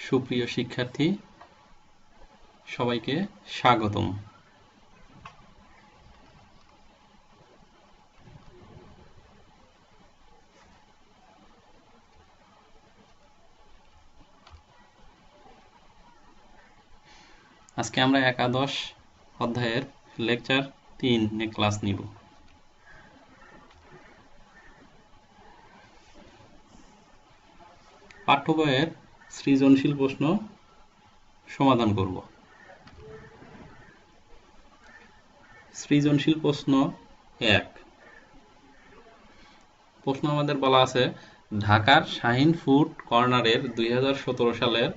সুপ্রিয় শিক্ষার্থী, সবাইকে স্বাগতম। আজকে আমরা একাদশ অধ্যায়ের লেকচার 3 নিয়ে ক্লাস নিব। পাঠ্য বইয়ের সৃজনশীল প্রশ্ন সমাধান করব। সৃজনশীল প্রশ্ন 1। প্রশ্ন আমাদের বলা আছে, ঢাকার শাহিন ফুড কর্নারের 2017 সালের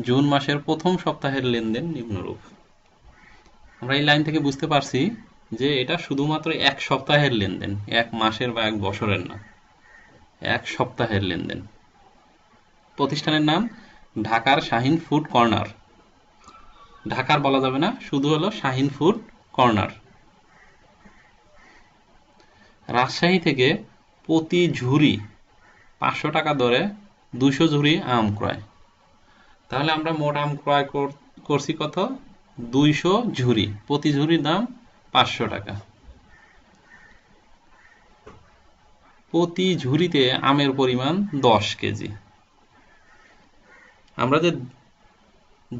জুন মাসের প্রথম সপ্তাহের লেনদেন নিম্নরূপ। আমরা এই লাইন থেকে বুঝতে পারছি যে এটা শুধুমাত্র এক সপ্তাহের লেনদেন, এক মাসের বা এক বছরের না, এক সপ্তাহের লেনদেন। প্রতিষ্ঠানের নাম ঢাকার শাহিন ফুড কর্নার। ঢাকার বলা যাবে না, শুধু হলো শাহিন ফুড কর্নার। রাজশাহী থেকে প্রতি ঝুড়ি 500 টাকা দরে 200 ঝুড়ি আম ক্রয়। তাহলে আমরা মোট আম ক্রয় করছি কত? 200 ঝুড়ি। প্রতি ঝুড়ির দাম 500 টাকা। প্রতি ঝুড়িতে আমের পরিমাণ 10 কেজি। আমরা যে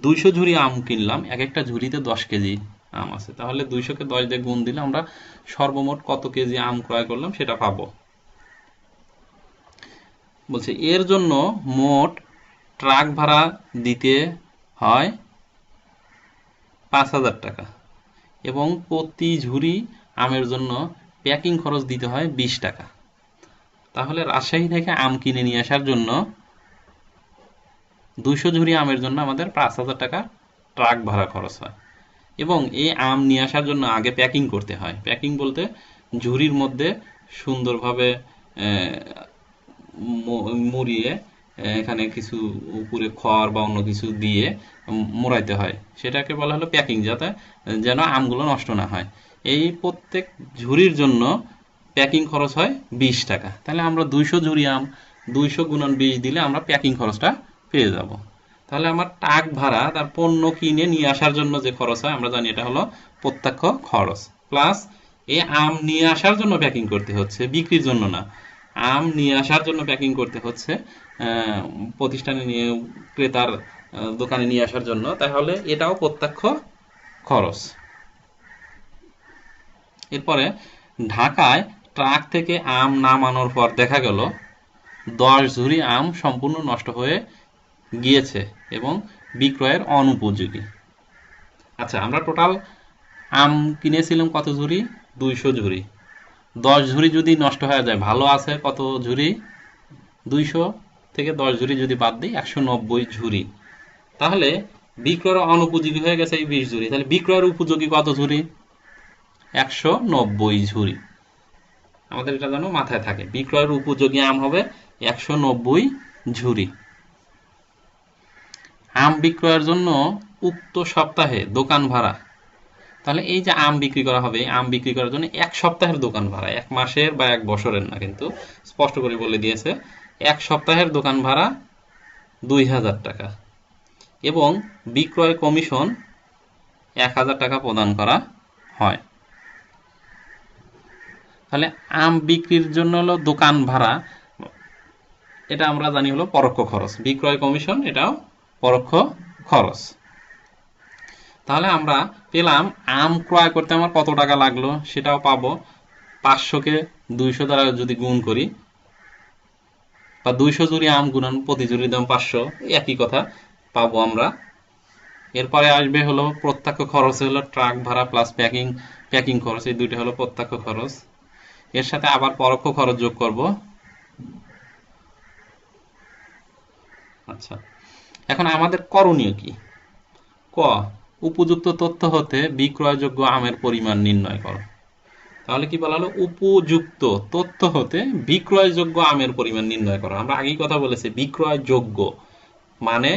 200 ঝুড়ি আম কিনলাম, এক একটা ঝুড়িতে 10 কেজি আম আছে, তাহলে 200-কে 10 দিয়ে গুণ দিলে আমরা সর্বমোট কত কেজি আম ক্রয় করলাম সেটা পাবো। বলছে এর জন্য মোট ট্রাক ভাড়া দিতে হয় 5,000 টাকা এবং প্রতি ঝুড়ি আমের জন্য প্যাকিং খরচ দিতে হয় 20 টাকা। তাহলে রাজশাহী থেকে আম কিনে নিয়ে আসার জন্য 200 ঝুড়ি আমের জন্য আমাদের 5,000 টাকা ট্রাক ভাড়া খরচ হয় এবং এই আম নিয়ে আসার জন্য আগে প্যাকিং করতে হয়। প্যাকিং বলতে ঝুড়ির মধ্যে সুন্দরভাবে মুড়িয়ে এখানে কিছু উপরে খড় বা অন্য কিছু দিয়ে মোড়াইতে হয়, সেটাকে বলা হলো প্যাকিং, যাতে যেন আমগুলো নষ্ট না হয়। এই প্রত্যেক ঝুড়ির জন্য প্যাকিং খরচ হয় 20 টাকা। তাহলে আমরা 200 ঝুড়ি আম 200 গুণন 20 দিলে আমরা প্যাকিং খরচটা পেয়ে যাব। তাহলে আমার ট্রাক ভাড়া, তার পণ্য কিনে নিয়ে আসার জন্য যে খরচ হয় আমরা জানি এটা হলো প্রত্যক্ষ খরচ, প্লাস এই আম নিয়ে আসার জন্য প্যাকিং করতে হচ্ছে, বিক্রির জন্য না, আম নিয়ে আসার জন্য প্যাকিং করতে হচ্ছে প্রতিষ্ঠানে নিয়ে, ক্রেতার দোকানে নিয়ে আসার জন্য, তাহলে এটাও প্রত্যক্ষ খরচ। এরপরে ঢাকায় ট্রাক থেকে আম নামানোর পর দেখা গেল 10 ঝুড়ি আম সম্পূর্ণ নষ্ট হয়ে গিয়েছে এবং বিক্রয়ের অনুপযোগী। আচ্ছা, আমরা টোটাল আম কিনেছিলাম কত ঝুড়ি? 200 ঝুড়ি। 10 ঝুড়ি যদি নষ্ট হয়ে যায়, ভালো আছে কত ঝুড়ি? 200 থেকে 10 ঝুড়ি যদি বাদ দিই 190 ঝুড়ি। তাহলে বিক্রয়ের অনুপযোগী হয়ে গেছে এই 20 ঝুড়ি। তাহলে বিক্রয়ের উপযোগী কত ঝুড়ি? 190 ঝুড়ি। আমাদের এটা যেন মাথায় থাকে, বিক্রয়ের উপযোগী আম হবে 190 ঝুড়ি। আম বিক্রয়ের জন্য উক্ত সপ্তাহে দোকান ভাড়া, তাহলে এই যে আম বিক্রি করা হবে, আম বিক্রি করার জন্য এক সপ্তাহের দোকান ভাড়া, এক মাসের বা এক বছরের না, কিন্তু স্পষ্ট করে বলে দিয়েছে এক সপ্তাহের দোকান ভাড়া 2000 টাকা এবং বিক্রয় কমিশন 1000 টাকা প্রদান করা হয়। তাহলে আম বিক্রির জন্য হলো দোকান ভাড়া, এটা আমরা জানি হলো পরোক্ষ খরচ। বিক্রয় কমিশন এটাও পরোক্ষ খরচ। তাহলে আমরা পেলাম আম ক্রয় করতে আমার কত টাকা লাগলো সেটাও পাবো। 500-কে 200 দ্বারা যদি গুণ করি, বা 200 ঝুড়ি আম গুণন প্রতি ঝুড়ির দাম 500, একই কথা পাবো আমরা। এরপরে আসবে হলো প্রত্যক্ষ খরচ, হলো ট্রাক ভাড়া প্লাস প্যাকিং খরচ, এই দুইটা হলো প্রত্যক্ষ খরচ। এর সাথে আবার পরোক্ষ খরচ যোগ করব। আচ্ছা, এখন আমাদের করণীয় কি? ক, উপযুক্ত তথ্য হতে বিক্রয়যোগ্য আমের পরিমাণ নির্ণয় করো। তাহলে কি বলা হলো? উপযুক্ত তথ্য হতে বিক্রয়যোগ্য আমের পরিমাণ নির্ণয় করো। আমরা আগেই কথা বলেছি, বিক্রয়যোগ্য মানে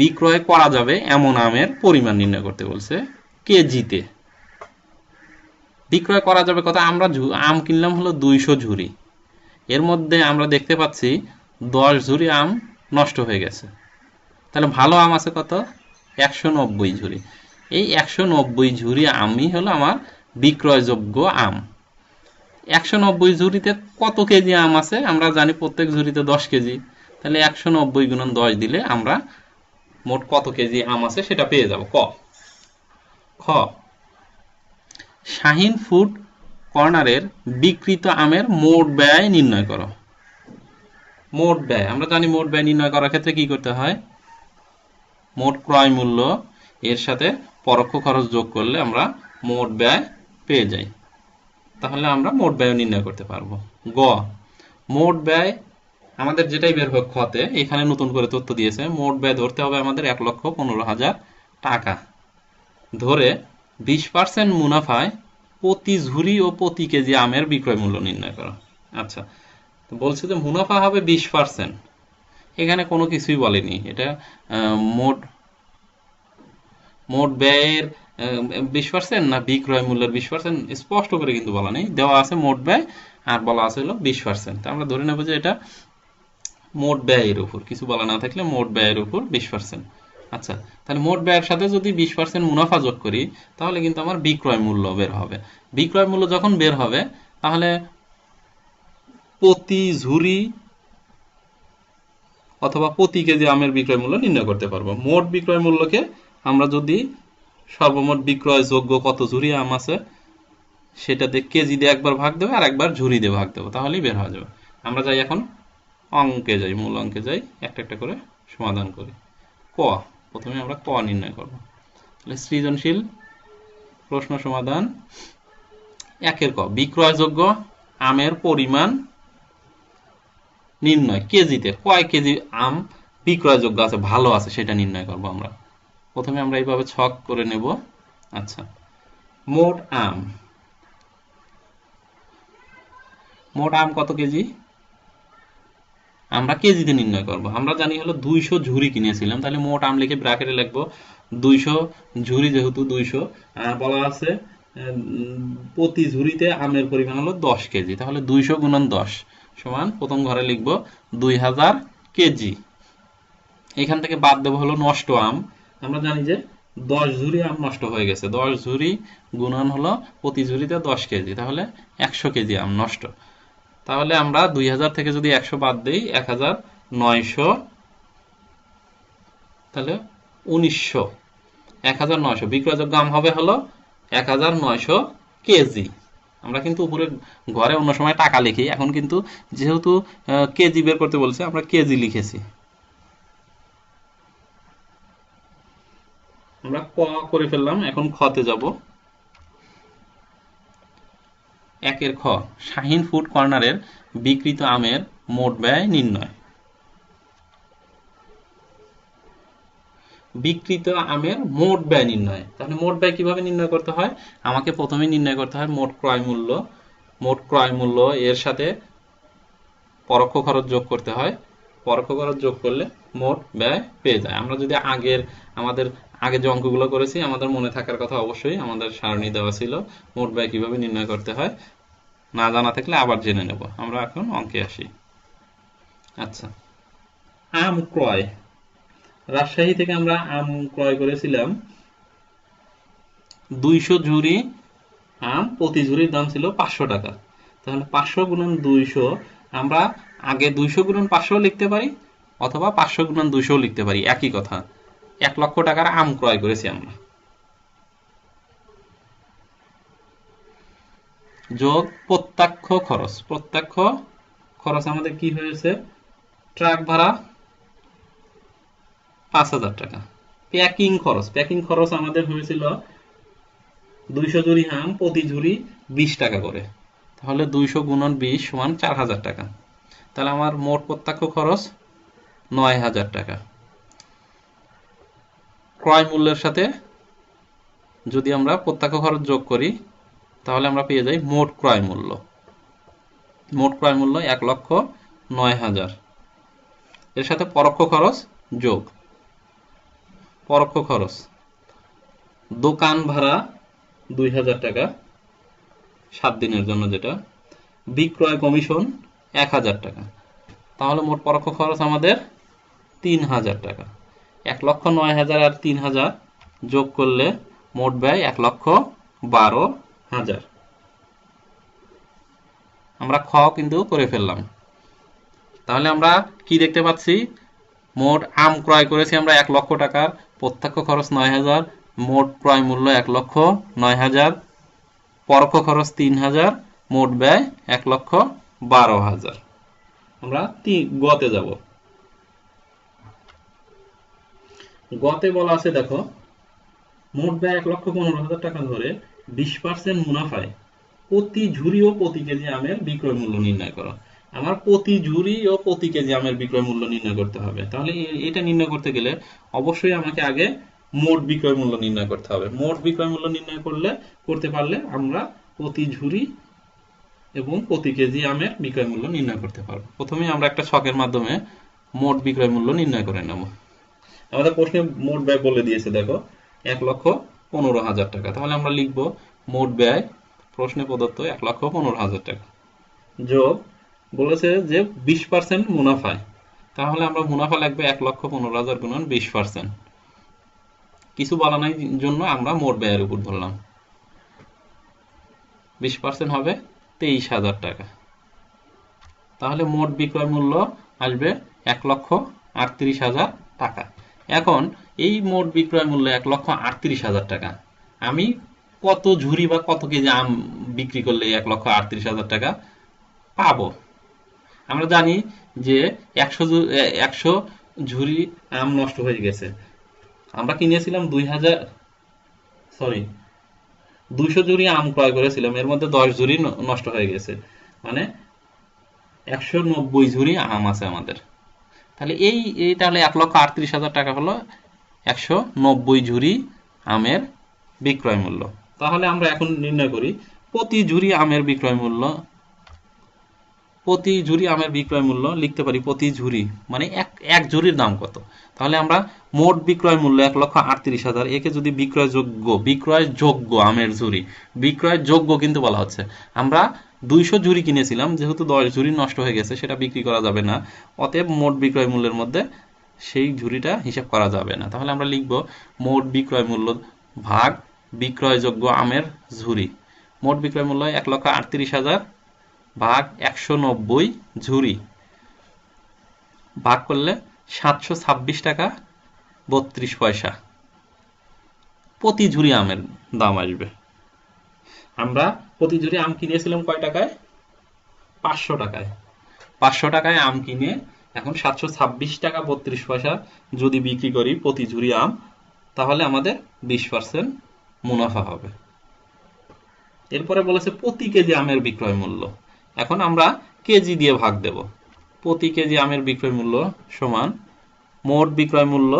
বিক্রয় করা যাবে এমন আমের পরিমাণ নির্ণয় করতে বলছে কেজিতে। বিক্রয় করা যাবে কত? আমরা আম কিনলাম হলো 200 ঝুড়ি, এর মধ্যে আমরা দেখতে পাচ্ছি 10 ঝুড়ি আম নষ্ট হয়ে গেছে। তাহলে ভালো আম আছে কত? 190 ঝুড়ি। এই 190 ঝুড়ি আমই হলো আমার বিক্রয়যোগ্য আম। 190 ঝুড়িতে কত কেজি আম আছে? আমরা জানি প্রত্যেক ঝুড়িতে 10 কেজি। তাহলে 190 গুণন 10 দিলে আমরা মোট কত কেজি আম আছে সেটা পেয়ে যাব। খ, শাহিন ফুড কর্নারের বিক্রিত আমের মোট ব্যয় নির্ণয় করো। মোট ব্যয়, আমরা জানি মোট ব্যয় নির্ণয় করার ক্ষেত্রে কি করতে হয়? মোট ক্রয় মূল্য এর সাথে পরোক্ষ খরচ যোগ করলে আমরা মোট ব্যয় পেয়ে যাই। তাহলে আমরা মোট ব্যয় নির্ণয় করতে পারবো। গ, মোট ব্যয় আমাদের যেটাই বের হোক খতে, এখানে নতুন করে তথ্য দিয়েছে। মোট ব্যয় ধরতে হবে আমাদের 1,15,000 টাকা ধরে 20% মুনাফায় প্রতি ঝুড়ি ও প্রতি কেজি আমের বিক্রয় মূল্য নির্ণয় করো। আচ্ছা, তো বলছে যে মুনাফা হবে 20%। এখানে কোনো কিছুই বলেনি। এটা মোট মোট ব্যয়ের 20% না বিক্রয় মূল্যের 20% স্পষ্ট করে কিন্তু বলা নেই। দেওয়া আছে মোট ব্যয় আর বলা আছে হলো 20%। তা আমরা ধরে নেব যে এটা মোট ব্যয়ের উপর, কিছু বলা না থাকলে মোট ব্যয়ের উপর 20%। আচ্ছা, তাহলে মোট ব্যয়ের সাথে যদি 20% মুনাফা যোগ করি তাহলে কিন্তু আমার বিক্রয় মূল্য বের হবে। বিক্রয় মূল্য যখন বের হবে তাহলে প্রতি ঝুড়ি অথবা প্রতি কেজি আমের বিক্রয় মূল্য নির্ণয় করতে পারবো। মোট বিক্রয় মূল্যকে আমরা যদি সর্বমোট বিক্রয় যোগ্য কত ঝুড়ি আম আছে সেটা দিয়ে কেজি দিয়ে একবার ভাগ দেবো আর একবার ঝুড়ি দিয়ে ভাগ দেবো, তাহলেই বের হয়ে যাবে। আমরা যাই এখন অঙ্কে যাই, মূল অঙ্কে যাই, একটা একটা করে সমাধান করি। ক, প্রথমে আমরা ক নির্ণয় করব। তাহলে সৃজনশীল প্রশ্ন সমাধান। 1 ক, বিক্রয়যোগ্য আমের পরিমাণ নির্ণয়। কেজিতে কয় কেজি আম বিক্রয়যোগ্য আছে, ভালো আছে সেটা নির্ণয় করব আমরা। প্রথমে আমরা এইভাবে ছক করে নেব। আচ্ছা, মোট আম, মোট আম কত কেজি আমরা কেজিতে নির্ণয় করব। আমরা জানি হলো 200 ঝুড়ি কিনেছিলাম, তাহলে মোট আম লিখে ব্র্যাকেটে লিখবো 200 ঝুড়ি, যেহেতু 200 বলা আছে প্রতি ঝুড়িতে আমের পরিমাণ হলো 10 কেজি। তাহলে 200 গুণন 10 সমান প্রথম ঘরে লিখবো 2000 কেজি। এখান থেকে বাদ দেবো হলো নষ্ট আম। আমরা জানি যে 10 ঝুড়ি আম নষ্ট হয়ে গেছে। 10 ঝুড়ি গুণন হলো প্রতি ঝুড়িতে 10 কেজি, তাহলে 100 কেজি আম নষ্ট। তাহলে আমরা 2000 থেকে যদি 100 বাদ দিই 1900, তাহলে 1900, 1900 বিক্রয়যোগ্য আম হবে হলো 1900 কেজি। আমরা কিন্তু উপরে ঘরে অন্য সময় টাকা লিখি, এখন কিন্তু যেহেতু কেজি বের করতে বলছে আমরা কেজি লিখেছি। আমরা ক করে ফেললাম, এখন খতে যাব। 1 খ, শাহিন ফুড কর্নারের বিক্রিত আমের মোট ব্যয় নির্ণয়। বিক্রিত আমের মোট ব্যয় নির্ণয়। তাহলে মোট ব্যয় কিভাবে নির্ণয় করতে হয়? আমাকে প্রথমে নির্ণয় করতে হয় মোট ক্রয় মূল্য। মোট ক্রয় মূল্য এর সাথে পরোক্ষ খরচ যোগ করতে হয়। পরোক্ষ খরচ যোগ করলে মোট ব্যয় পেয়ে যায়। আমরা যদি আমাদের আগে যে অঙ্কগুলো করেছি আমাদের মনে থাকার কথা, অবশ্যই আমাদের সারণী দেওয়া ছিল মোট ব্যয় কিভাবে নির্ণয় করতে হয়। না জানা থাকলে আবার জেনে নেব। আমরা এখন অঙ্কে আসি। আচ্ছা, আম ক্রয়। রাজশাহী থেকে আমরা আম ক্রয় করেছিলাম 200 ঝুড়ি আম, প্রতি ঝুড়ির দাম ছিল 500 টাকা। তাহলে 500 গুণন 200, আমরা আগে 200 গুণন 500 লিখতে পারি অথবা 500 গুণন 200 লিখতে পারি, একই কথা। 1 লক্ষ টাকার আম ক্রয় করেছি আমরা। যোগ প্রত্যক্ষ খরচ। প্রত্যক্ষ খরচ আমাদের কি হয়েছে? ট্রাক ভাড়া 5000 টাকা। প্যাকিং খরচ, প্যাকিং খরচ আমাদের হয়েছিল 200 ঝুড়ি আম, প্রতি ঝুড়ি 20 টাকা করে। তাহলে 200 গুণন 20 সমান 4000 টাকা। তাহলে আমার মোট প্রত্যক্ষ খরচ 9000 টাকা। ক্রয় মূল্যের সাথে যদি আমরা প্রত্যক্ষ খরচ যোগ করি তাহলে আমরা পেয়ে যাই মোট ক্রয় মূল্য। মোট ক্রয় মূল্য 1,09,000। এর সাথে পরোক্ষ খরচ যোগ। পরোক্ষ খরচ, দোকান ভাড়া 2000 টাকা 7 দিনের জন্য, যেটা বিক্রয় কমিশন 1000 টাকা। তাহলে মোট পরোক্ষ খরচ আমাদের 3000 টাকা। 1,09,000 আর 3,000 যোগ করলে মোট ব্যয় 1,12,000। আমরা খ কিন্তু করে ফেললাম। তাহলে আমরা কি দেখতে পাচ্ছি, মোট আম ক্রয় করেছি আমরা 1 লক্ষ টাকার, প্রত্যক্ষ খরচ 9,000, মোট ক্রয় মূল্য 1,09,000, পরোক্ষ খরচ 3,000, মোট ব্যয় 1,12,000। আমরা গতে যাব। গতে বলা আছে দেখো, মোট ব্যয় 1,15,000 টাকা ধরে 20% মুনাফায় প্রতি ঝুড়ি ও প্রতি কেজি আমের বিক্রয় মূল্য নির্ণয় করো। আমার প্রতি ঝুড়ি ও প্রতি কেজি আমের বিক্রয় মূল্য নির্ণয় করতে হবে। তাহলে এটা নির্ণয় করতে গেলে অবশ্যই আমাকে আগে মোট বিক্রয় মূল্য নির্ণয় করতে হবে। মোট বিক্রয় মূল্য নির্ণয় করতে পারলে আমরা প্রতি ঝুড়ি এবং প্রতি কেজি আমের বিক্রয় মূল্য নির্ণয় করতে পারবো। প্রথমে আমরা একটা ছকের মাধ্যমে মোট বিক্রয় মূল্য নির্ণয় করে নেব। আমাদের প্রশ্নে মোট ব্যয় বলে দিয়েছে দেখো 1,15,000 টাকা। তাহলে আমরা লিখব মোট ব্যয় প্রশ্নে প্রদত্ত 1,15,000 টাকা যোগ বলেছে যে 20% মুনাফায়। তাহলে আমরা মুনাফা লিখবো 1,15,000 গুণন 20%। কিছু বলা নাই জন্য আমরা মোট ব্যয়ের উপর ধরলাম। 20% হবে 23,000 টাকা। তাহলে মোট বিক্রয় মূল্য আসবে 1,38,000 টাকা। এখন এই মোট বিক্রয় মূল্য 1,38,000 টাকা, আমি কত ঝুড়ি বা কত কেজি আম বিক্রি করলে 1,38,000 টাকা পাবো? আমরা জানি যে 100 ঝুড়ি আম নষ্ট হয়ে গেছে। আমরা কিনেছিলাম 200 ঝুড়ি আম ক্রয় করেছিলাম, এর মধ্যে 10 ঝুড়ি নষ্ট হয়ে গেছে, মানে 190 ঝুড়ি আম আছে আমাদের। তাহলে তাহলে 1,38,000 টাকা হলো 190 ঝুড়ি আমের বিক্রয় মূল্য। তাহলে আমরা এখন নির্ণয় করি প্রতি ঝুড়ি আমের বিক্রয় মূল্য। প্রতি ঝুড়ি আমের বিক্রয় মূল্য লিখতে পারি প্রতি ঝুড়ি মানে এক ঝুড়ির দাম কত। তাহলে আমরা মোট বিক্রয় মূল্য 1,38,000, একে যদি বিক্রয়যোগ্য আমের ঝুড়ি, বিক্রয়যোগ্য কিন্তু বলা হচ্ছে, আমরা 200 ঝুড়ি কিনেছিলাম, যেহেতু 10 ঝুড়ি নষ্ট হয়ে গেছে সেটা বিক্রি করা যাবে না, অতএব মোট বিক্রয় মূল্যের মধ্যে সেই ঝুড়িটা হিসাব করা যাবে না। তাহলে আমরা লিখব মোট বিক্রয় মূল্য ভাগ বিক্রয়যোগ্য আমের ঝুড়ি। মোট বিক্রয় মূল্য 1,38,000 ভাগ 190 ঝুড়ি, ভাগ করলে 726 টাকা 32 পয়সা প্রতি ঝুড়ি আমের দাম আসবে। আমরা প্রতি ঝুড়ি আম কিনেছিলাম কয় টাকায়? 500 টাকায়। 500 টাকায় আম কিনে এখন 726 টাকা 32 পয়সা যদি বিক্রি করি প্রতি ঝুড়ি আম, তাহলে আমাদের 20% মুনাফা হবে। এরপরে বলেছে প্রতি কেজি আমের বিক্রয় মূল্য। এখন আমরা কেজি দিয়ে ভাগ দেব। প্রতি কেজি আমের বিক্রয় মূল্য সমান মোট বিক্রয় মূল্য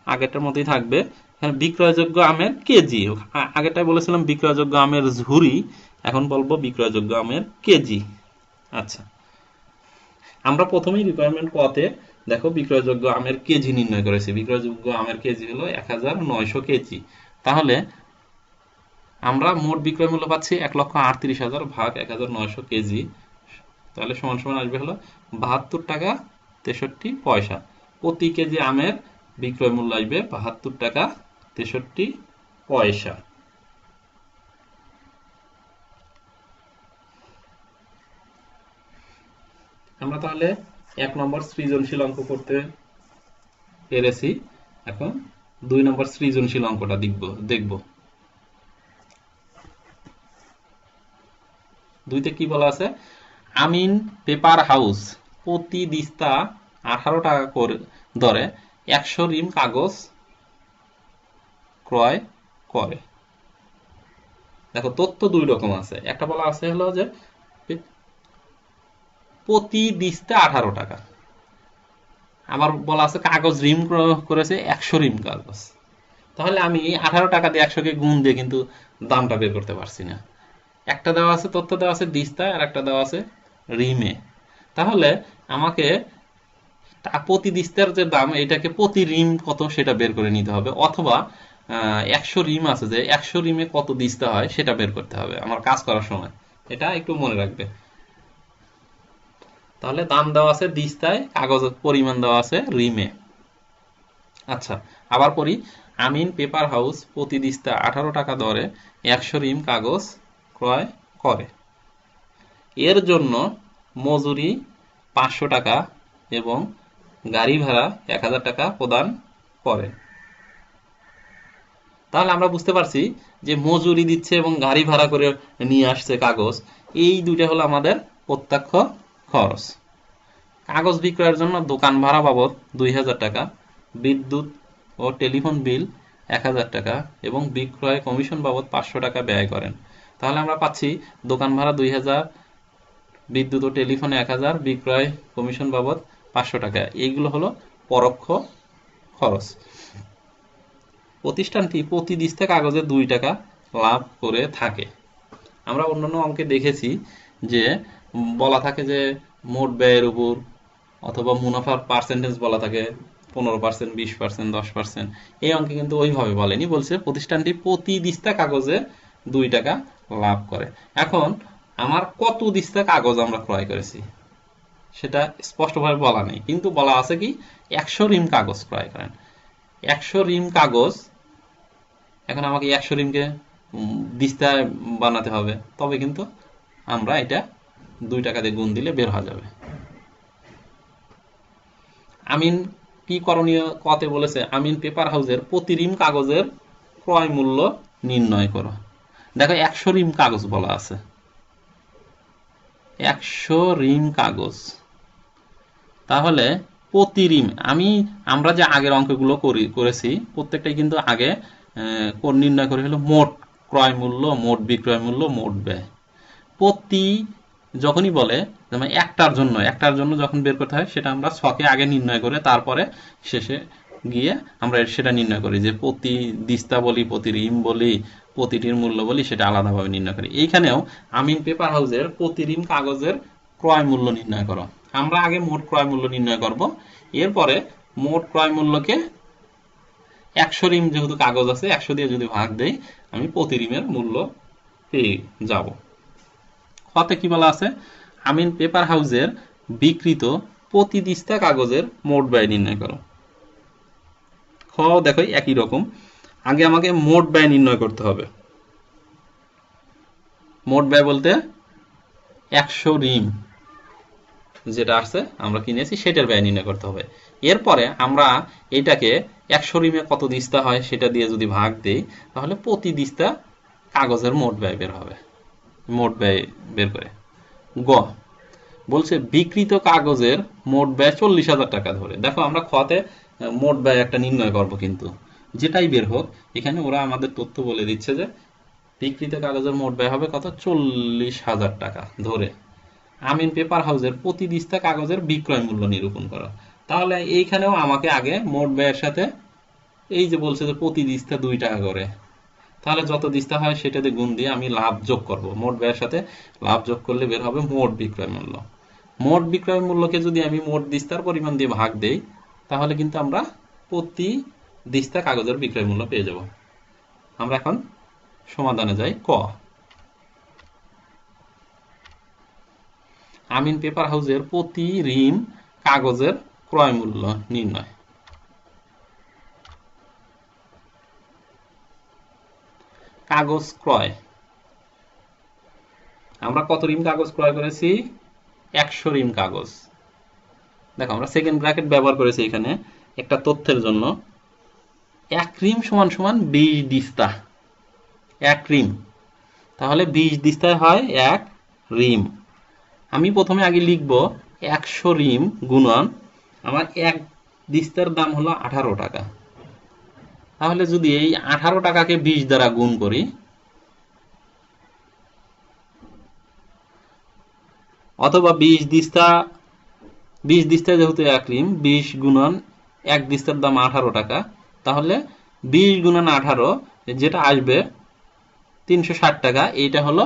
আগেরটার মতোই থাকবে, এখানে বিক্রয়যোগ্য আমের কেজি, আগেরটাই বলেছিলাম বিক্রয়যোগ্য আমের ঝুড়ি, এখন বলবো বিক্রয়যোগ্য আমের কেজি। আচ্ছা, আমরা প্রথমেই রিকোয়ারমেন্ট কতে দেখো বিক্রয়যোগ্য আমের কেজি নির্ণয় করেছি। বিক্রয়যোগ্য আমের কেজি হলো 1,900 কেজি। তাহলে আমরা মোট বিক্রয় মূল্য পাচ্ছি 1,38,000 ভাগ 1,900 কেজি, তাহলে সমান সমান আসবে হলো 72 টাকা 63 পয়সা। প্রতি কেজি আমের বিক্রয় মূল্য আসবে 72 টাকা 63 পয়সা। আমরা তাহলে 1 নম্বর সৃজনশীল অঙ্ক করতে পেরেছি। এখন 2 নম্বর সৃজনশীল অঙ্কটা দেখব। 2তে কি বলা আছে? আমিন পেপার হাউস প্রতি দিস্তা 18 টাকা করে দরে 100 রিম কাগজ ক্রয় করে। দেখো তথ্য দুই রকম আছে, একটা বলা আছে হলো যে প্রতি দিস্তা 18 টাকা, আবার বলা আছে কাগজ রিম করেছে 100 রিম কাগজ। তাহলে আমি 18 টাকা দিয়ে 100 কে গুণ দিয়ে কিন্তু দামটা বের করতে পারছি না। একটা দেওয়া আছে, তথ্য দেওয়া আছে দিস্তায়, আর একটা দেওয়া আছে রিমে। তাহলে আমাকে প্রতি দিস্তার যে দাম, এটাকে প্রতি রিম কত সেটা বের করে নিতে হবে, অথবা 100 রিম আছে যে 100 রিমে কত দিস্তা হয় সেটা বের করতে হবে আমার কাজ করার সময়। এটা একটু মনে রাখবে। তাহলে দাম দেওয়া আছে দিস্তায়, কাগজের পরিমাণ দেওয়া আছে রিমে। আচ্ছা, আবার পড়ি। আমিন পেপার হাউস প্রতি দিস্তা 18 টাকা দরে 100 রিম কাগজ ক্রয় করে। এর জন্য মজুরি 500 টাকা এবং গাড়ি ভাড়া 1000 টাকা প্রদান করে। তাহলে আমরা বুঝতে পারছি যে মজুরি দিচ্ছে এবং গাড়ি ভাড়া করে নিয়ে আসছে কাগজ, এই দুইটা হলো আমাদের প্রত্যক্ষ খরচ। কাগজ বিক্রয়ের জন্য দোকান ভাড়া বাবদ 2000 টাকা, বিদ্যুৎ ও টেলিফোন বিল 1000 টাকা এবং বিক্রয় কমিশন বাবদ 500 টাকা ব্যয় করেন। তাহলে আমরা পাচ্ছি দোকান ভাড়া 2000, বিদ্যুৎ ও টেলিফোন 1000, বিক্রয় কমিশন বাবদ 500 টাকা। এইগুলো হলো পরোক্ষ খরচ। প্রতিষ্ঠানটি প্রতি দিস্তা কাগজে 2 টাকা লাভ করে থাকে। আমরা অন্যান্য অঙ্কে দেখেছি যে বলা থাকে যে মোট ব্যয়ের উপর অথবা মুনাফার পার্সেন্টেজ বলা থাকে 15%, 20%, 10%। এই অঙ্কে কিন্তু ওইভাবে বলেনি, বলছে প্রতিষ্ঠানটি প্রতি দিস্তা কাগজে 2 টাকা লাভ করে। এখন আমার কত দিস্তা কাগজ আমরা ক্রয় করেছি সেটা স্পষ্টভাবে বলা নেই, কিন্তু বলা আছে কি 100 রিম কাগজ ক্রয় করেন। 100 রিম কাগজ, এখন আমাকে 100 রিমকে দিস্তা বানাতে হবে, তবে কিন্তু আমরা এটা 2 টাকা দিয়ে গুণ দিলে বের হয়ে যাবে। আমিন কি করণীয় কতে বলেছে, আমিন পেপার হাউসের প্রতি রিম কাগজের ক্রয় মূল্য নির্ণয় করো। দেখো 100 রিম কাগজ বলা আছে, 100 রিম কাগজ, তাহলে প্রতি রিম আমরা যে আগের অঙ্কগুলো করেছি প্রত্যেকটাই কিন্তু আগে নির্ণয় করে হলো মোট ক্রয় মূল্য, মোট বিক্রয় মূল্য, মোট ব্যয়। প্রতি যখনই বলে যেমন একটার জন্য যখন বের করতে হয় সেটা আমরা ছকে আগে নির্ণয় করে তারপরে শেষে গিয়ে আমরা সেটা নির্ণয় করি, যে প্রতি দিস্তা বলি, প্রতি রিম বলি, প্রতিটির মূল্য বলি, সেটা আলাদাভাবে নির্ণয় করি। এইখানেও আমিন পেপার হাউসের প্রতি রিম কাগজের ক্রয় মূল্য নির্ণয় করো। আমরা আগে মোট ক্রয় মূল্য নির্ণয় করব, এরপরে মোট ক্রয় মূল্যকে 100 রিম যেহেতু কাগজ আছে 100 দিয়ে যদি ভাগ দেই আমি প্রতি রিমের মূল্য পেয়ে যাব। খতে কি বলা আছে, আমিন পেপার হাউসের বিক্রিত প্রতি দিস্তা কাগজের মোট ব্যয় নির্ণয় করো। খ দেখো একই রকম, আগে আমাকে মোট ব্যয় নির্ণয় করতে হবে। মোট ব্যয় বলতে 100 রিম যেটা আছে আমরা কিনেছি সেটার ব্যয় নির্ণয় করতে হবে। এরপরে আমরা এটাকে 100 রিমে কত দিস্তা হয় সেটা দিয়ে যদি ভাগ দেই তাহলে প্রতি দিস্তা কাগজের মোট ব্যয় বের হবে। মোট ব্যয় বের করে গ বলছে বিক্রিত কাগজের মোট ব্যয় 40,000 টাকা ধরে। দেখো আমরা খতে মোট ব্যয় একটা নির্ণয় করব, কিন্তু যেটাই বের হোক এখানে ওরা আমাদের তথ্য বলে দিচ্ছে যে বিক্রিত কাগজের মোট ব্যয় হবে কত, 40,000 টাকা ধরে আমিন পেপার হাউসের প্রতি দিস্তা কাগজের বিক্রয় মূল্য নিরূপণ করা। তাহলে এইখানেও আমাকে আগে মোট ব্যয়ের সাথে এই যে বলছে যে প্রতি দিস্তা 2 টাকা করে, তাহলে যত দিস্তা হয় সেটাতে গুণ দিয়ে আমি লাভ যোগ করব। মোট ব্যয়ের সাথে লাভ যোগ করলে বের হবে মোট বিক্রয় মূল্য। মোট বিক্রয় মূল্যকে যদি আমি মোট দিস্তার পরিমাণ দিয়ে ভাগ দেই তাহলে কিন্তু আমরা প্রতি দিস্তা কাগজের বিক্রয় মূল্য পেয়ে যাব। আমরা এখন সমাধানে যাই। ক আমিন পেপার হাউসের প্রতি রিম কাগজের ক্রয় মূল্য নির্ণয়। কাগজ ক্রয়, আমরা কত রিম কাগজ ক্রয় করেছি, 100 রিম কাগজ। দেখো আমরা সেকেন্ড ব্র্যাকেট ব্যবহার করেছি এখানে একটা তথ্যের জন্য। 1 রিম সমান সমান 20 দিস্তা। 1 রিম, তাহলে 20 দিস্তায় হয় 1 রিম। আমি প্রথমে আগে লিখব 100 রিম গুণন আমার 1 দিস্তার দাম হলো 18 টাকা। তাহলে যদি এই 18 টাকাকে 20 দ্বারা গুণ করি, অথবা 20 দিস্তা যেহেতু 1 রিম, 20 গুণন 1 দিস্তার দাম 18 টাকা, তাহলে 20 গুণন 18 যেটা আসবে 360 টাকা, এইটা হলো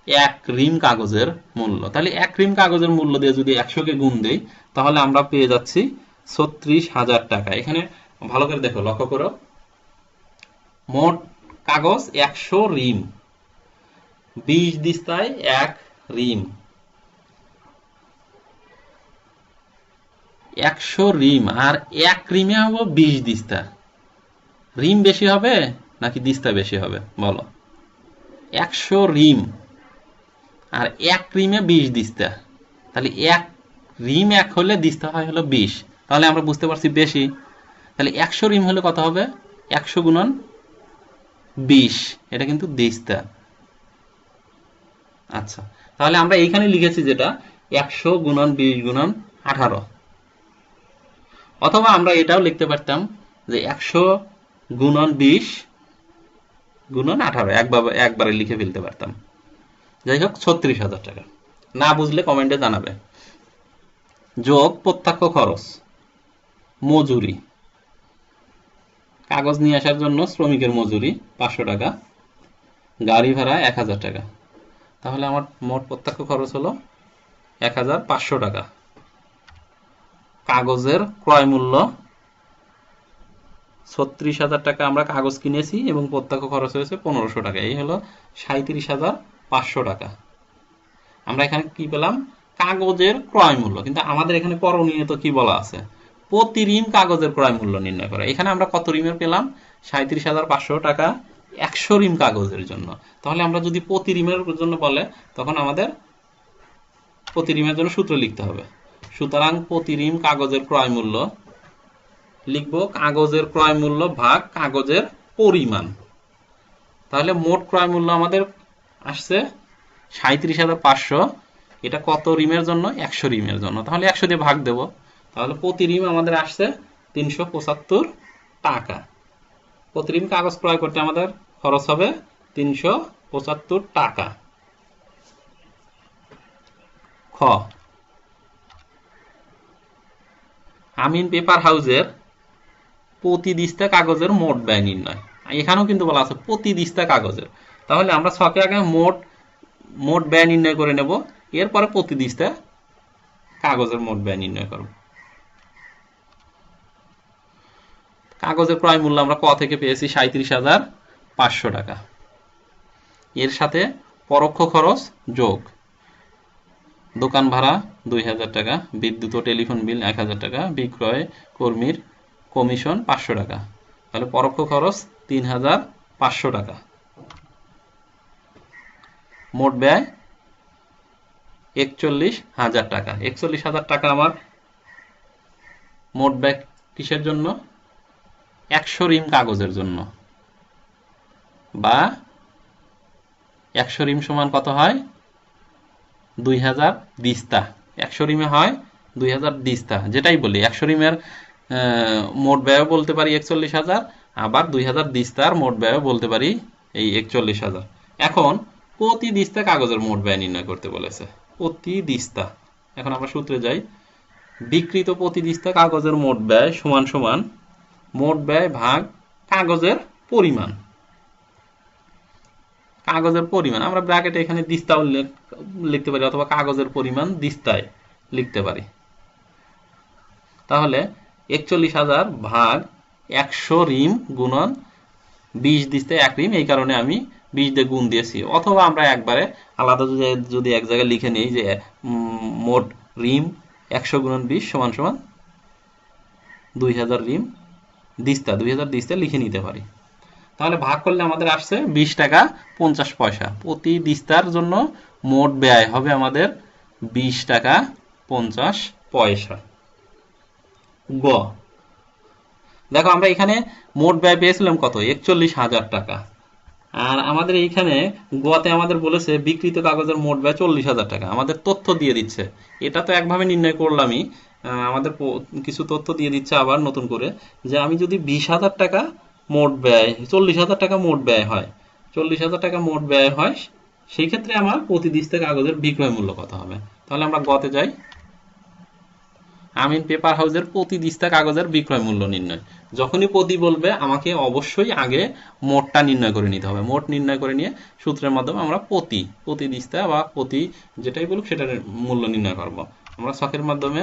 1 রিম কাগজের মূল্য। তাহলে 1 রিম কাগজের মূল্য দিয়ে যদি 100 কে গুণ দেই তাহলে আমরা পেয়ে যাচ্ছি 36,000 টাকা। এখানে ভালো করে দেখো, লক্ষ্য করো, মোট কাগজ 100 রিম, 20 দিস্তায় 1 রিম, 100 রিম আর 1 রিমে হবে 20 দিস্তা। রিম বেশি হবে নাকি দিস্তা বেশি হবে বলো? 100 রিম আর 1 রিমে 20 দিস্তা, তাহলে 1 রিম 1 হলে দিস্তা হয় হলো 20, তাহলে আমরা বুঝতে পারছি বেশি। তাহলে 100 রিম হলে কত হবে? 100 গুণন 20, এটা কিন্তু দিস্তা। আচ্ছা, তাহলে আমরা এইখানে লিখেছি যেটা 100 গুণন 20 গুণন 18, অথবা আমরা এটাও লিখতে পারতাম যে 100 গুণন 20 গুণন 18, একবারে লিখে ফেলতে পারতাম। যাই হোক, 36,000 টাকা। না বুঝলে কমেন্টে জানাবে। যোগ প্রত্যক্ষ খরচ, মজুরি, কাগজ নিয়ে আসার জন্য শ্রমিকের মজুরি 500 টাকা, গাড়ি ভাড়া 1000 টাকা, তাহলে আমার মোট প্রত্যক্ষ খরচ হলো 1500 টাকা। কাগজের ক্রয় মূল্য 36,000 টাকা আমরা কাগজ কিনেছি এবং প্রত্যক্ষ খরচ হয়েছে 1500 টাকা, এই হলো 37,500 টাকা। আমরা এখানে কি পেলাম? কাগজের ক্রয় মূল্য। কিন্তু আমাদের এখানে করণীয় তো কি বলা আছে? প্রতি রিম কাগজের ক্রয় মূল্য নির্ণয় করা। এখানে আমরা কত রিমের পেলাম? 37,500 টাকা 100 রিম কাগজের জন্য। তাহলে আমরা যদি প্রতি রিমের জন্য বলে, তখন আমাদের প্রতি রিমের জন্য সূত্র লিখতে হবে। সুতরাং প্রতি রিম কাগজের ক্রয় মূল্য লিখব কাগজের ক্রয় মূল্য ভাগ কাগজের পরিমাণ। তাহলে মোট ক্রয় মূল্য আমাদের আসছে 37,500, এটা কত রিমের জন্য? 100 রিমের জন্য। তাহলে 100 দিয়ে ভাগ দেব, তাহলে প্রতি রিম আমাদের আসছে 375 টাকা। প্রতি রিম কাগজ ক্রয় করতে আমাদের খরচ হবে 375 টাকা। খ, আমিন পেপার হাউসের প্রতি দিস্তা কাগজের মোট ব্যয় নির্ণয়। এখানেও কিন্তু বলা আছে প্রতি দিস্তা কাগজের। তাহলে আমরা ছকে আগে মোট ব্যয় নির্ণয় করে নেব, এরপরে প্রতি দিস্তা কাগজের মোট ব্যয় নির্ণয় করব। কাগজের ক্রয় মূল্য আমরা ক থেকে পেয়েছি 37,500 টাকা। এর সাথে পরোক্ষ খরচ যোগ দোকান ভাড়া 2000 টাকা, বিদ্যুৎ ও টেলিফোন বিল 1000 টাকা, বিক্রয় কর্মীর কমিশন 500 টাকা, তাহলে পরোক্ষ খরচ 3,500 টাকা। মোট ব্যয় 41,000 টাকা। 41,000 টাকা আমার মোট ব্যয় কিসের জন্য? 100 রিম কাগজের জন্য, বা 100 রিম সমান কত হয়? 2000 দিস্তা। 100 রিমে হয় 2000 দিস্তা, যেটাই বলি 100 রিমের মোট ব্যয় বলতে পারি 41,000, আবার 2000 দিস্তার মোট ব্যয় বলতে পারি এই 41,000। এখন প্রতি দিস্তা কাগজের মোট ব্যয় নির্ণয় করতে বলেছে। প্রতি দিস্তা, এখন আমরা সূত্রে যাই। বিক্রিত প্রতি দিস্তা কাগজের মোট ব্যয় সমান সমান মোট ব্যয় ভাগ কাগজের পরিমাণ। কাগজের পরিমাণ আমরা ব্র্যাকেটে এখানে দিস্তা লিখতে পারি, অথবা কাগজের পরিমাণ দিস্তায় লিখতে পারি। তাহলে 41,000 ভাগ 100 রিম গুণন 20 দিস্তা 1 রিম, এই কারণে আমি 20 দিয়ে গুণ দিয়েছি। অথবা আমরা একবারে আলাদা যদি এক জায়গায় লিখে নিই যে মোট রিম 100 গুণন 20 সমান সমান 2000 রিম দিস্তা, 2000 দিস্তা লিখে নিতে পারি। তাহলে ভাগ করলে আমাদের আসছে 20 টাকা 50 পয়সা। প্রতি দিস্তার জন্য মোট ব্যয় হবে আমাদের 20 টাকা 50 পয়সা। গ, দেখো আমরা এখানে মোট ব্যয় পেয়েছিলাম কত? 41,000 টাকা। আর আমাদের এইখানে গতে আমাদের বলেছে বিক্রিত কাগজের মোট ব্যয় 40,000 টাকা। আমাদের তথ্য দিয়ে দিচ্ছে, এটা তো একভাবে নির্ণয় করলামই, আমাদের কিছু তথ্য দিয়ে দিচ্ছে আবার নতুন করে, যে আমি যদি 20,000 টাকা মোট ব্যয়, 40,000 টাকা মোট ব্যয় হয়, 40,000 টাকা মোট ব্যয় হয়, সেই ক্ষেত্রে আমার প্রতি দিস্তা কাগজের বিক্রয় মূল্য কত হবে? তাহলে আমরা গতে যাই। আমিন পেপার হাউসের প্রতি দিস্তা কাগজের বিক্রয় মূল্য নির্ণয়। যখনই প্রতি বলবে আমাকে অবশ্যই আগে মোটটা নির্ণয় করে নিতে হবে। মোট নির্ণয় করে নিয়ে সূত্রের মাধ্যমে আমরা প্রতি দিস্তা বা প্রতি যেটাই বলুক সেটার মূল্য নির্ণয় করব। আমরা ছকের মাধ্যমে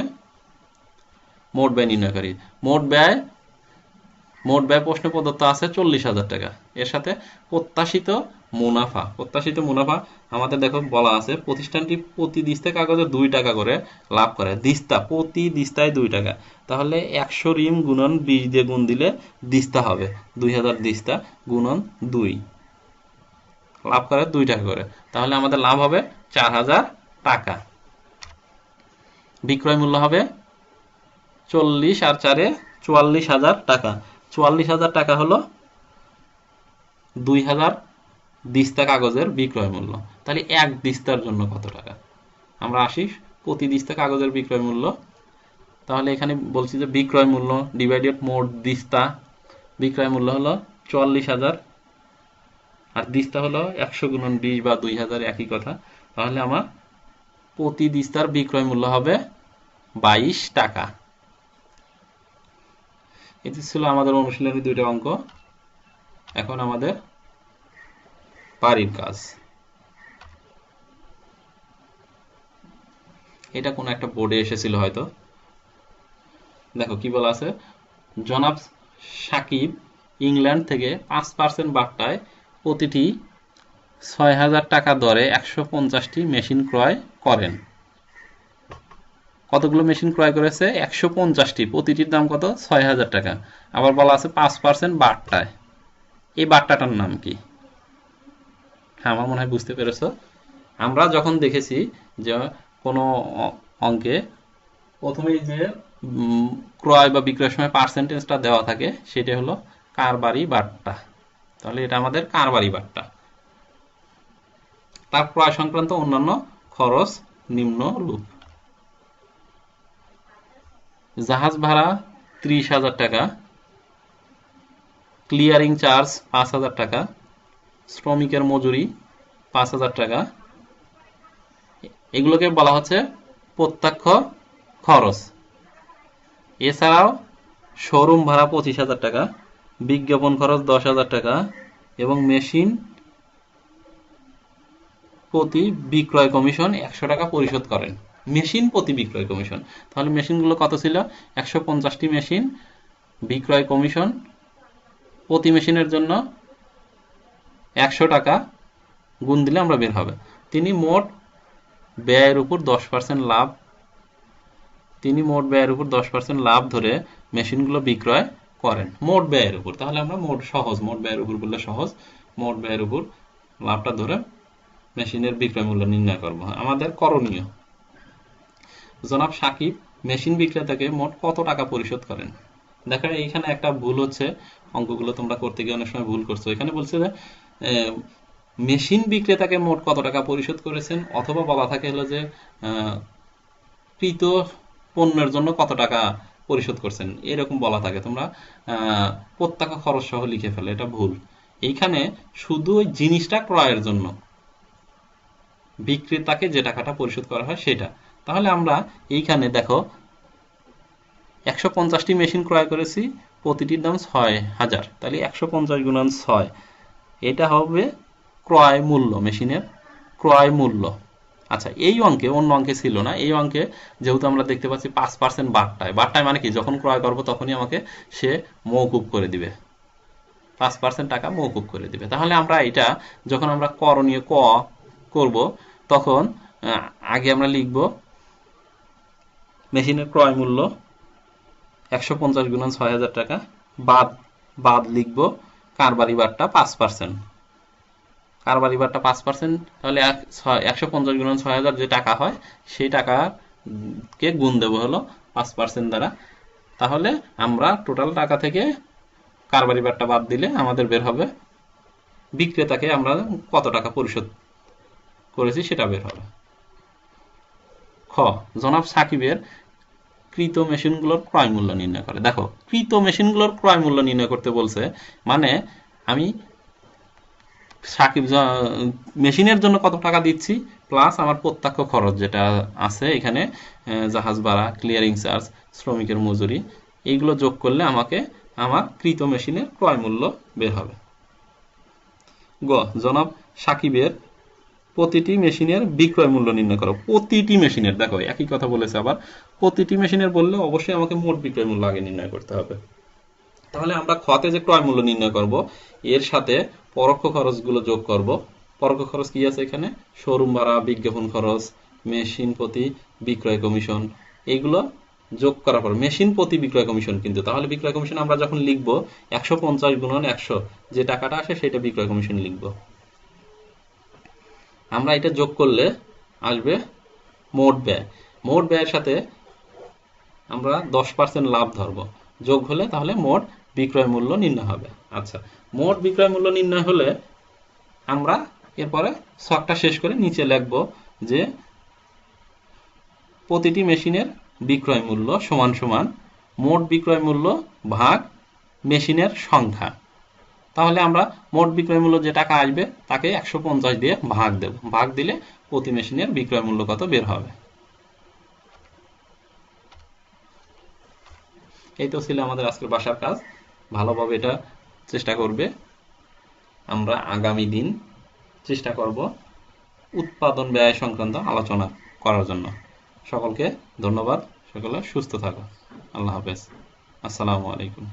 মোট ব্যয় নির্ণয় করি। মোট ব্যয় প্রশ্নে প্রদত্ত আছে 40,000 টাকা, এর সাথে প্রত্যাশিত মুনাফা, প্রত্যাশিত মুনাফা আমাদের দেখো বলা আছে প্রতিষ্ঠানটি প্রতি দিস্তা কাগজে 2 টাকা করে লাভ করে। দিস্তা, প্রতি দিস্তায় 2 টাকা, তাহলে 100 রিম গুণন 20 দিয়ে গুণ দিলে দিস্তা হবে 2000 দিস্তা গুণন 2, লাভ করে 2 টাকা করে, তাহলে আমাদের লাভ হবে 4000 টাকা। বিক্রয় মূল্য হবে 40 আর 4 44,000 টাকা। 44,000 টাকা হলো 2000 দিস্তা কাগজের বিক্রয় মূল্য। তাহলে এক দিস্তার জন্য কত টাকা? আমরা আসি প্রতি দিস্তা কাগজের বিক্রয় মূল্য। তাহলে এখানে বলছি যে বিক্রয় মূল্য ডিভাইডেড মোট দিস্তা, বিক্রয় মূল্য হলো 44,000 আর দিস্তা হলো 100 গুণন 20 বা 2000 একই কথা। তাহলে আমার প্রতি দিস্তার বিক্রয় মূল্য হবে 22 টাকা। এটি ছিল আমাদের অনুশীলনী 2টা অঙ্ক। এখন আমাদের বাড়ির কাজ। এটা কোন একটা বোর্ডে এসেছিল হয়তো। দেখো কি বলা আছে, জনাব সাকিব ইংল্যান্ড থেকে 5% বার্তায় প্রতিটি 6,000 টাকা দরে 150টি মেশিন ক্রয় করেন। কতগুলো মেশিন ক্রয় করেছে? 150টি, প্রতিটির দাম কত? 6,000 টাকা। আবার বলা আছে 5% বার্তায়। এই বার্তাটার নাম কি? হ্যাঁ, আমার মনে হয় বুঝতে পেরেছো। আমরা যখন দেখেছি যে কোনো অঙ্কে প্রথমেই যে ক্রয় বা বিক্রয়ের সময় পার্সেন্টেজটা দেওয়া থাকে সেটা হলো কারবারি বার্তা। তাহলে এটা আমাদের কারবারি বার্তা। তার ক্রয় সংক্রান্ত অন্যান্য খরচ নিম্নরূপ: জাহাজ ভাড়া 30,000 টাকা, ক্লিয়ারিং চার্জ 5,000 টাকা, শ্রমিকের মজুরি 5,000 টাকা। এগুলোকে বলা হচ্ছে প্রত্যক্ষ খরচ। এছাড়াও শোরুম ভাড়া 25,000 টাকা, বিজ্ঞাপন খরচ 10,000 টাকা এবং মেশিন প্রতি বিক্রয় কমিশন 100 টাকা পরিশোধ করেন। মেশিন প্রতি বিক্রয় কমিশন, তাহলে মেশিনগুলো কত ছিল? 150টি মেশিন, বিক্রয় কমিশন প্রতি মেশিনের জন্য 100 টাকা, গুণ দিলে আমরা বের হবে। তিনি মোট ব্যয়ের উপর 10% লাভ, তিনি মোট ব্যয়ের উপর 10% লাভ ধরে মেশিনগুলো বিক্রয় করেন মোট ব্যয়ের উপর। তাহলে আমরা মোট ব্যয়ের উপর বললে সহজ, মোট ব্যয়ের উপর লাভটা ধরে মেশিনের বিক্রয় মূল্য নির্ণয় করব। আমাদের করণীয়: জনাব সাকিব মেশিন বিক্রেতাকে মোট কত টাকা পরিশোধ করেন। দেখো এইখানে একটা ভুল হচ্ছে, অঙ্কগুলো তোমরা করতে গিয়ে অনেক সময় ভুল করছো। এখানে বলছে যে মেশিন বিক্রেতাকে মোট কত টাকা পরিশোধ করেছেন, অথবা বলা থাকে হলো যে কৃত পণ্যের জন্য কত টাকা পরিশোধ করছেন, এরকম বলা থাকে। তোমরা প্রত্যক্ষ খরচ সহ লিখে ফেলে, এটা ভুল। এইখানে শুধু ওই জিনিসটা ক্রয়ের জন্য বিক্রেতাকে যে টাকাটা পরিশোধ করা হয় সেটা। তাহলে আমরা এইখানে দেখো 150টি মেশিন ক্রয় করেছি, প্রতিটির দাম 6,000, তাহলে 150 গুণন 6, এটা হবে ক্রয় মূল্য, মেশিনের ক্রয় মূল্য। আচ্ছা, এই অঙ্কে, অন্য অঙ্কে ছিল না, এই অঙ্কে যেহেতু আমরা দেখতে পাচ্ছি 5% বার্তায় মানে কি, যখন ক্রয় করব তখনই আমাকে সে মওকুফ করে দিবে, 5% টাকা মওকুফ করে দিবে। তাহলে আমরা এটা যখন আমরা করণীয় ক করব তখন আগে আমরা লিখব মেশিনের ক্রয় মূল্য 150 গুণন 6,000 টাকা, বাদ লিখব কারবারি বারটা 5%, কারবারি বারটা 5%, তাহলে 150 গুণন 6,000 যে টাকা হয় সেই টাকাকে গুণ দেব হলো 5% দ্বারা। তাহলে আমরা টোটাল টাকা থেকে কারবারি বারটা বাদ দিলে আমাদের বের হবে বিক্রেতাকে আমরা কত টাকা পরিশোধ করেছি সেটা বের হবে। খ, জনাব সাকিবের কৃত মেশিনগুলোর ক্রয় মূল্য নির্ণয় করে। দেখো, কৃত মেশিনগুলোর ক্রয় মূল্য নির্ণয় করতে বলছে, মানে আমি সাকিব মেশিনের জন্য কত টাকা দিচ্ছি প্লাস আমার প্রত্যক্ষ খরচ যেটা আছে এখানে, জাহাজ ভাড়া, ক্লিয়ারিং চার্জ, শ্রমিকের মজুরি, এইগুলো যোগ করলে আমাকে আমার কৃত মেশিনের ক্রয় মূল্য বের হবে। গ, জনাব সাকিবের প্রতিটি মেশিনের বিক্রয় মূল্য নির্ণয় করো। প্রতিটি মেশিনের, দেখো একই কথা বলেছে, আবার প্রতিটি মেশিনের বললে অবশ্যই আমাকে মোট বিক্রয় মূল্য আগে নির্ণয় করতে হবে। তাহলে আমরা খতে যে ক্রয় মূল্য নির্ণয় করব, এর সাথে পরোক্ষ খরচগুলো যোগ করব। পরোক্ষ খরচ কি আছে এখানে? শোরুম ভাড়া, বিজ্ঞাপন খরচ, মেশিন প্রতি বিক্রয় কমিশন, এইগুলো যোগ করার পর মেশিন প্রতি বিক্রয় কমিশন, কিন্তু তাহলে বিক্রয় কমিশন আমরা যখন লিখব 150 গুণন 100, যে টাকাটা আসে সেটা বিক্রয় কমিশন লিখব। আমরা এটা যোগ করলে আসবে মোট ব্যয়। মোট ব্যয়ের সাথে আমরা 10% লাভ ধরব, যোগ হলে তাহলে মোট বিক্রয় মূল্য নির্ণয় হবে। আচ্ছা, মোট বিক্রয় মূল্য নির্ণয় হলে আমরা এরপরে ছকটা শেষ করে নিচে লিখব যে প্রতিটি মেশিনের বিক্রয় মূল্য সমান সমান মোট বিক্রয় মূল্য ভাগ মেশিনের সংখ্যা। তাহলে আমরা মোট বিক্রয় মূল্য যে টাকা আসবে তাকে 150 দিয়ে ভাগ দেব, ভাগ দিলে প্রতি মেশিনের বিক্রয় মূল্য কত বের হবে। এই তো ছিল আমাদের আজকের বাসার কাজ। ভালোভাবে এটা চেষ্টা করবে। আমরা আগামী দিন চেষ্টা করব উৎপাদন ব্যয় সংক্রান্ত আলোচনা করার জন্য। সকলকে ধন্যবাদ। সকলে সুস্থ থাকো। আল্লাহ হাফেজ। আসসালামু আলাইকুম।